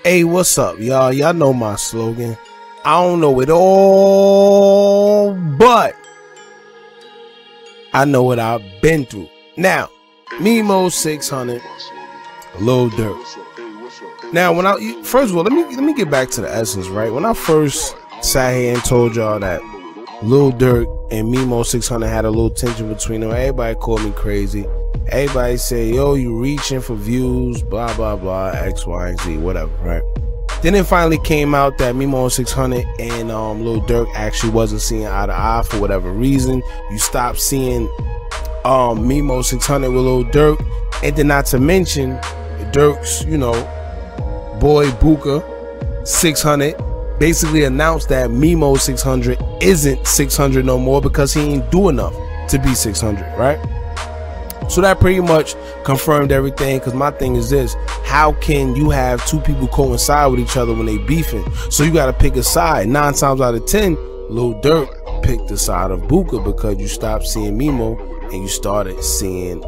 Hey, what's up, y'all? Y'all know my slogan. I don't know it all, but I know what I've been through. Now, Memo600, Lil Durk. Now, first of all, let me get back to the essence, right? When I first sat here and told y'all that Lil Durk and Memo600 had a little tension between them, everybody called me crazy. Everybody say, yo, you reaching for views, blah, blah, blah, X, Y, and Z, whatever, right? Then it finally came out that Memo600 and Lil Durk actually wasn't seeing eye to eye for whatever reason. You stopped seeing Memo600 with Lil Durk. And then not to mention, Durk's, boy Booker 600 basically announced that Memo600 isn't 600 no more because he ain't do enough to be 600, right? So that pretty much confirmed everything, because my thing is this: how can you have two people coincide with each other when they beefing? So you got to pick a side. 9 times out of 10, Lil Durk picked the side of Booker because you stopped seeing Memo and you started seeing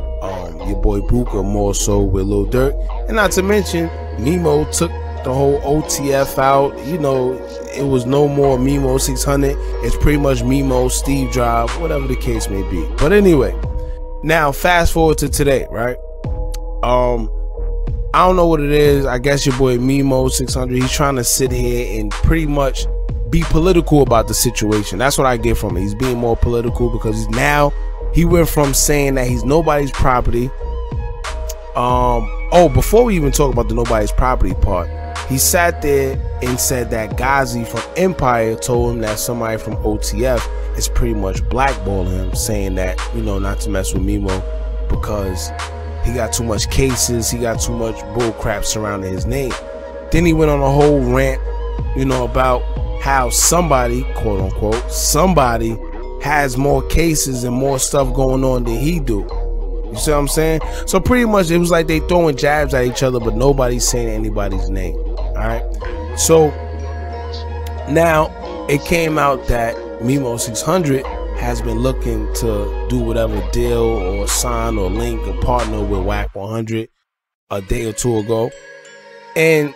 your boy Booker more so with Lil Durk. And not to mention, Memo took the whole OTF out. It was no more Memo600. It's pretty much Memo, Steve Drive, whatever the case may be. But anyway, now fast forward to today, right? I don't know what it is. I guess your boy Memo600, he's trying to sit here and pretty much be political about the situation. That's what I get from it. He's being more political because he went from saying that he's nobody's property. Before we even talk about the nobody's property part, he sat there and said that Ghazi from Empire told him that somebody from OTF is pretty much blackballing him, saying that, not to mess with Memo because he got too much cases, he got too much bull crap surrounding his name. Then he went on a whole rant, about how somebody, quote unquote, somebody has more cases and more stuff going on than he do. You see what I'm saying? So pretty much it was like they throwing jabs at each other, but nobody's saying anybody's name. All right. So now it came out that Memo600 has been looking to do whatever deal or sign or link or partner with Wack100 a day or two ago. And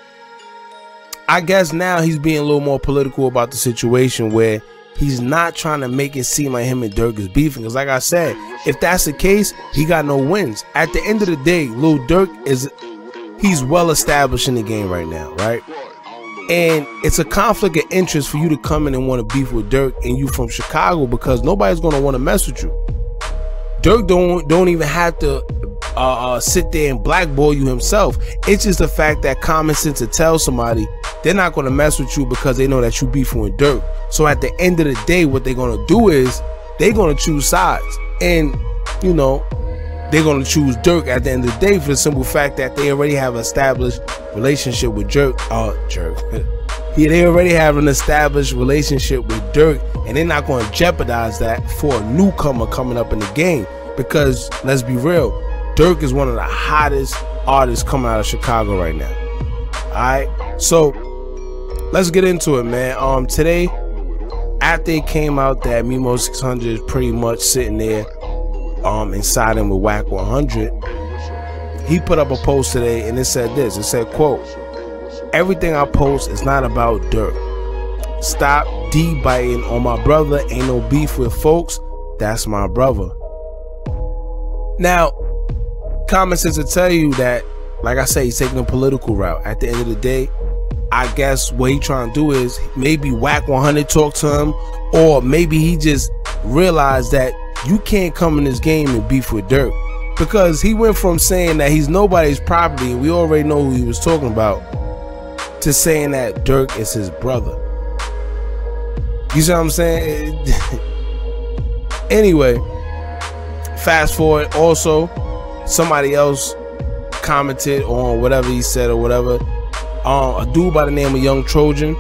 I guess now he's being a little more political about the situation, where he's not trying to make it seem like him and Durk is beefing. Because like I said, if that's the case, he got no wins. At the end of the day, Lil Durk he's well established in the game right now, right? And it's a conflict of interest for you to come in and want to beef with Durk, and you from Chicago, because nobody's going to want to mess with you. Durk don't even have to sit there and blackball you himself. It's just the fact that common sense to tell somebody they're not going to mess with you because they know that you beefing with Durk. So at the end of the day, what they're going to do is they're going to choose sides, and they're going to choose Durk at the end of the day for the simple fact that they already have an established relationship with They already have an established relationship with Durk, and they're not going to jeopardize that for a newcomer coming up in the game. Because let's be real, Durk is one of the hottest artists coming out of Chicago right now. Alright, so let's get into it, man. Today, after it came out that Memo600 is pretty much sitting there and siding with Wack100, he put up a post today and it said this. It said, quote, "Everything I post is not about Durk. Stop D-biting on my brother. Ain't no beef with folks. That's my brother." Now, common sense will tell you that, like I say, he's taking a political route. At the end of the day, I guess what he trying to do is maybe Wack100 talk to him, or maybe he just realized that you can't come in this game and beef with Durk, because he went from saying that he's nobody's property, and we already know who he was talking about, to saying that Durk is his brother. You see what I'm saying? Anyway, fast forward. Also, somebody else commented on whatever he said or whatever. A dude by the name of Young Trojan,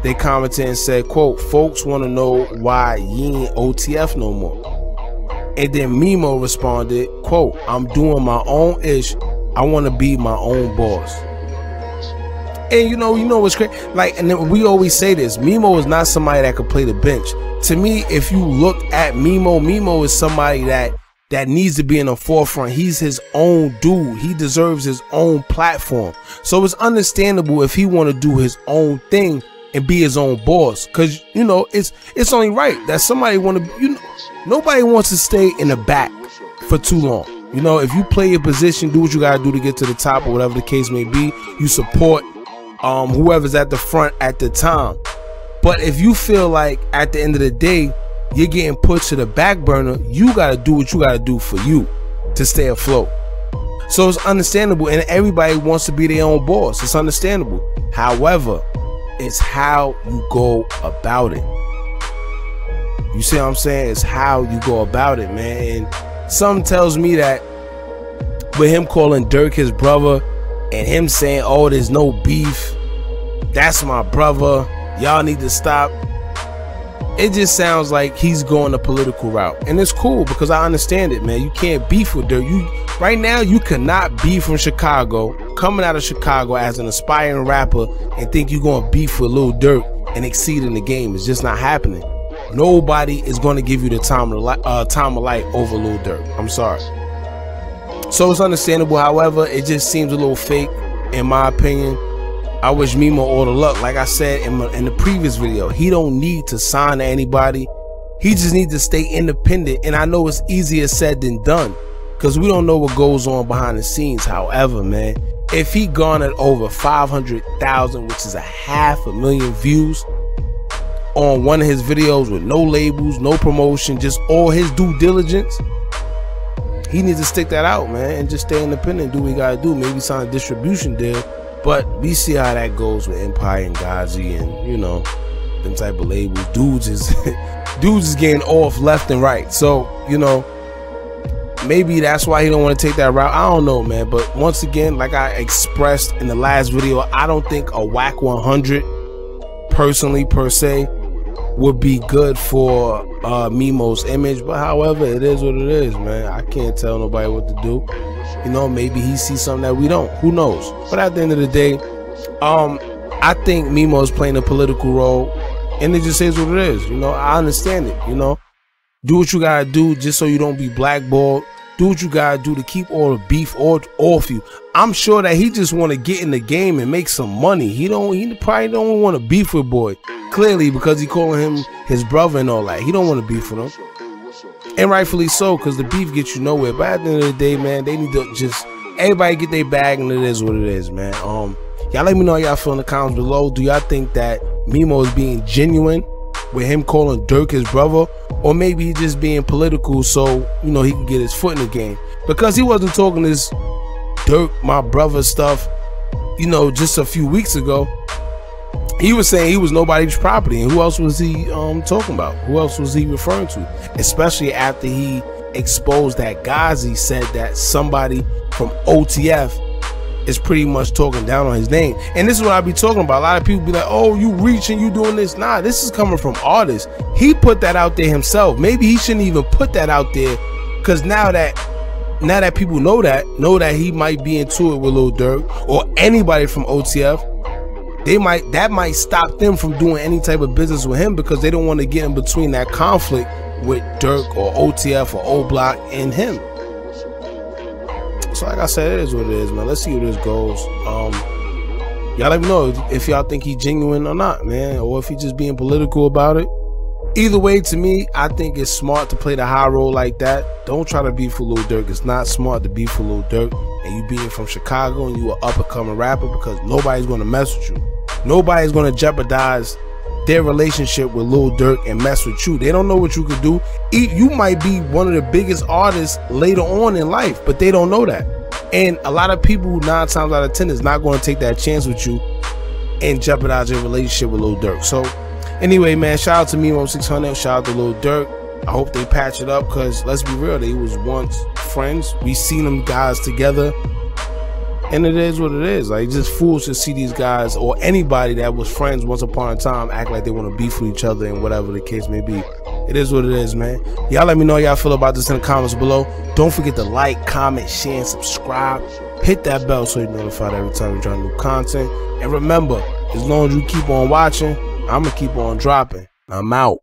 they commented and said, quote, "Folks want to know why you ain't OTF no more." And then Memo responded, quote, "I'm doing my own ish. I want to be my own boss." And you know what's crazy? Like, and then we always say this: Memo is not somebody that could play the bench. To me, if you look at Memo is somebody that that needs to be in the forefront. He's his own dude. He deserves his own platform. So it's understandable if he want to do his own thing and be his own boss, because you know it's only right that somebody want to, you know, nobody wants to stay in the back for too long. You know, if you play your position, do what you gotta do to get to the top or whatever the case may be. You support whoever's at the front at the time. But if you feel like at the end of the day you're getting pushed to the back burner, you gotta do what you gotta do for you to stay afloat. So it's understandable, and everybody wants to be their own boss. It's understandable. However, it's how you go about it. You see what I'm saying? It's how you go about it, man. And something tells me that with him calling Durk his brother and him saying, oh, there's no beef, that's my brother, y'all need to stop, it just sounds like he's going the political route. And it's cool because I understand it, man. You can't beef with Durk. Right now, you cannot be from Chicago, coming out of Chicago as an aspiring rapper, and think you're going to beef with Lil Durk and exceed in the game. It's just not happening. Nobody is going to give you the time of light over Lil Durk. I'm sorry. So it's understandable. However, it just seems a little fake, in my opinion. I wish Memo all the luck. Like I said in the previous video, he don't need to sign to anybody. He just needs to stay independent. And I know it's easier said than done, because we don't know what goes on behind the scenes. However, man, if he garnered over 500,000, which is 500,000 views on one of his videos with no labels, no promotion, just all his due diligence, he needs to stick that out, man, and just stay independent, do what he gotta do. Maybe sign a distribution deal. But we see how that goes with Empire and Ghazi and, you know, them type of labels. Dudes is getting off left and right. So, you know, maybe that's why he don't want to take that route. I don't know, man. But once again, like I expressed in the last video, I don't think a whack 100 personally per se would be good for Memo's image. But however, it is what it is, man. I can't tell nobody what to do. You know, maybe he sees something that we don't. Who knows? But at the end of the day, I think Memo is playing a political role, and it just is what it is. You know, I understand it. You know, do what you gotta do just so you don't be blackballed. Do what you gotta do to keep all the beef off you. I'm sure that he just want to get in the game and make some money. He probably don't want to beef with boy. Clearly, because he calling him his brother and all that. He don't want to beef with him. And rightfully so, because the beef gets you nowhere. But at the end of the day, man, they need to just, everybody get their bag, and it is what it is, man. Y'all let me know how y'all feel in the comments below. Do y'all think that Memo is being genuine with him calling Durk his brother? Or maybe he's just being political so, you know, he can get his foot in the game? Because he wasn't talking this Durk, my brother stuff, you know, just a few weeks ago. He was saying he was nobody's property, and who else was he talking about? Who else was he referring to? Especially after he exposed that Ghazi said that somebody from OTF is pretty much talking down on his name. And this is what I be talking about. A lot of people be like, oh, you reaching, you doing this. Nah, this is coming from artists. He put that out there himself. Maybe he shouldn't even put that out there, because now that people know that he might be into it with Lil Durk or anybody from OTF, that might stop them from doing any type of business with him, because they don't want to get in between that conflict with Durk or OTF or oblock and him. So like I said, it is what it is, man. Let's see where this goes. Y'all let me know if y'all think he's genuine or not, man, or if he's just being political about it. Either way, to me, I think it's smart to play the high role like that. Don't try to beef with Lil Durk. It's not smart to beef with Lil Durk, and you being from Chicago and you an up-and-coming rapper, because nobody's going to mess with you. Nobody's going to jeopardize their relationship with Lil Durk and mess with you. They don't know what you could do. You might be one of the biggest artists later on in life, but they don't know that. And a lot of people, 9 times out of 10, is not going to take that chance with you and jeopardize your relationship with Lil Durk. So anyway, man, shout out to Memo600. Shout out to Lil Durk. I hope they patch it up, because let's be real, they was once friends. We seen them guys together. And it is what it is. Like, just fools to see these guys or anybody that was friends once upon a time act like they want to beef with each other, and whatever the case may be. It is what it is, man. Y'all let me know how y'all feel about this in the comments below. Don't forget to like, comment, share, and subscribe. Hit that bell so you're notified every time we drop new content. And remember, as long as you keep on watching, I'm going to keep on dropping. I'm out.